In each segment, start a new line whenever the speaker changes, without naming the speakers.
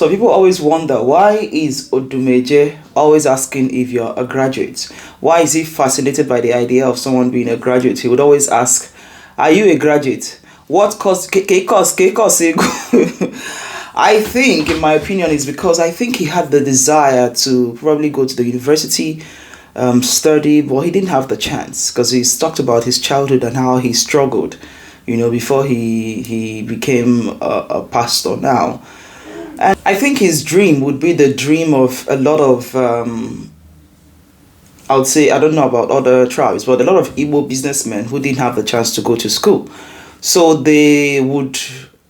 So people always wonder, why is Odumeje always asking if you're a graduate? Why is he fascinated by the idea of someone being a graduate? He would always ask, are you a graduate? What course? K-course? I think, in my opinion, is because I think he had the desire to probably go to the university, study, but he didn't have the chance because he's talked about his childhood and how he struggled, before he became a pastor now. And I think his dream would be the dream of a lot of, I would say, I don't know about other tribes, but a lot of Igbo businessmen who didn't have the chance to go to school. So they would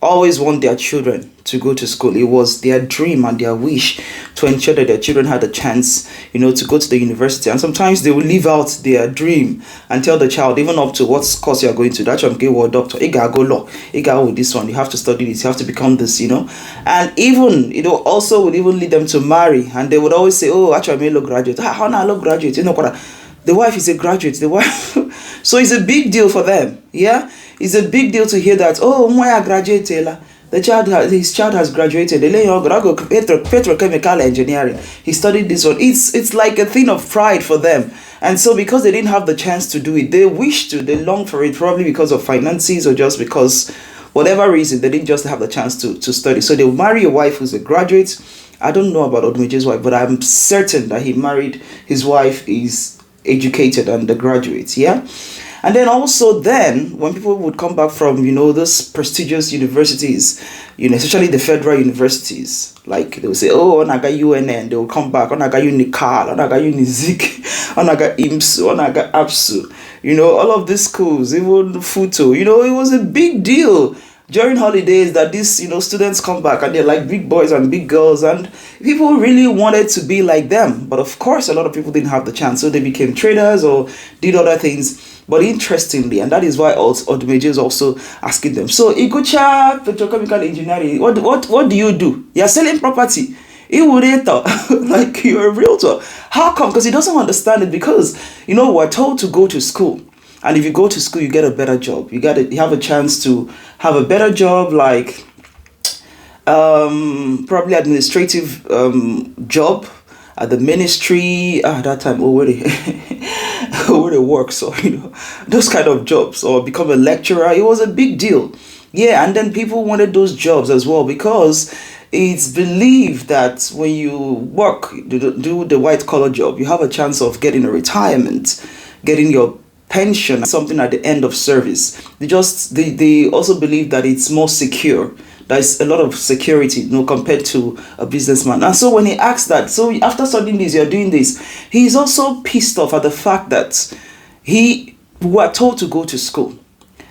always want their children to go to school. It was their dream and their wish to ensure that their children had a chance, to go to the university. And sometimes they will leave out their dream and tell the child, even up to what course you are going to. That you're going to doctor, you gotta go law, you gotta with this one, you have to study this, you have to become this, And even, also would even lead them to marry. And they would always say, oh, actually, I'm a law graduate. How now, law graduate? The wife is a graduate. The wife, so it's a big deal for them. Yeah, it's a big deal to hear that. Oh, my graduate, his child has graduated. Petrochemical engineering. He studied this one. It's like a thing of pride for them. And so because they didn't have the chance to do it, they wish to, they long for it, probably because of finances or just because whatever reason, they didn't just have the chance to study. So they'll marry a wife who's a graduate. I don't know about Odumeje's wife, but I'm certain that he married, his wife is educated and the graduates, yeah. And then also then when people would come back from those prestigious universities, especially the federal universities, like they would say, oh, onaga UNN, they will come back, onaga Unikal, onaga Unizik, onaga IMSU, onaga APSU, all of these schools, even Futo, it was a big deal during holidays that these students come back and they're like big boys and big girls, and people really wanted to be like them. But of course a lot of people didn't have the chance, so they became traders or did other things. But interestingly, and that is why also Odumeje is also asking them, so Igucha petrochemical engineering, what do you do? You're selling property. Like you're a realtor. How come? Because he doesn't understand it, because we're told to go to school. And if you go to school, you get a better job. You have a chance to have a better job, like probably administrative job at the ministry. That time already, already work. So those kind of jobs, or become a lecturer. It was a big deal. Yeah, and then people wanted those jobs as well, because it's believed that when you work, do the white collar job, you have a chance of getting a retirement, getting your pension, something at the end of service. They also believe that it's more secure. There's a lot of security, compared to a businessman. And so when he asks that, so after studying this, you're doing this, he's also pissed off at the fact that we were told to go to school.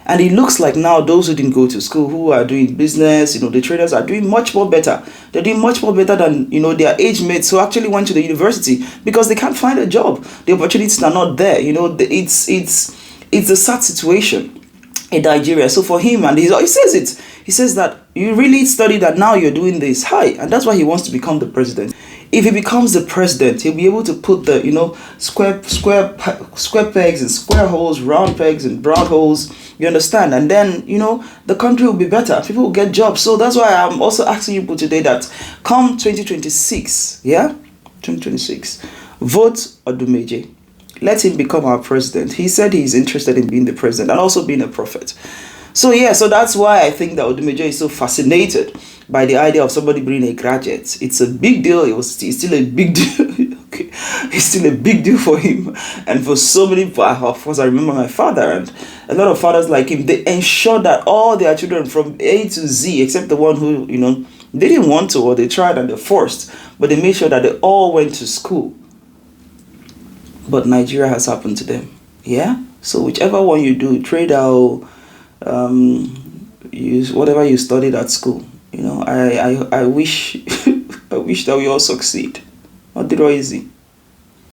And it looks like now those who didn't go to school, who are doing business, the traders are doing much more better. They're doing much more better than, their age mates who actually went to the university, because they can't find a job. The opportunities are not there. It's a sad situation in Nigeria. So for him, and he says it, he says that you really studied that now you're doing this high. And that's why he wants to become the president. If he becomes the president, he'll be able to put the, square pegs and square holes, round pegs and round holes. You understand? And then, the country will be better. People will get jobs. So that's why I'm also asking you today that come 2026, yeah? 2026, vote Odumeje. Let him become our president. He said he's interested in being the president and also being a prophet. So yeah, so that's why I think that Odumeje is so fascinated by the idea of somebody being a graduate. It's a big deal. It's still a big deal. Okay, it's still a big deal for him, and for so many. Of course, I remember my father and a lot of fathers like him. They ensured that all their children from A to Z, except the one who they didn't want to, or they tried and they forced, but they made sure that they all went to school. But Nigeria has happened to them. Yeah. So whichever one you do, trade out, use whatever you studied at school. I wish I wish that we all succeed. Not easy.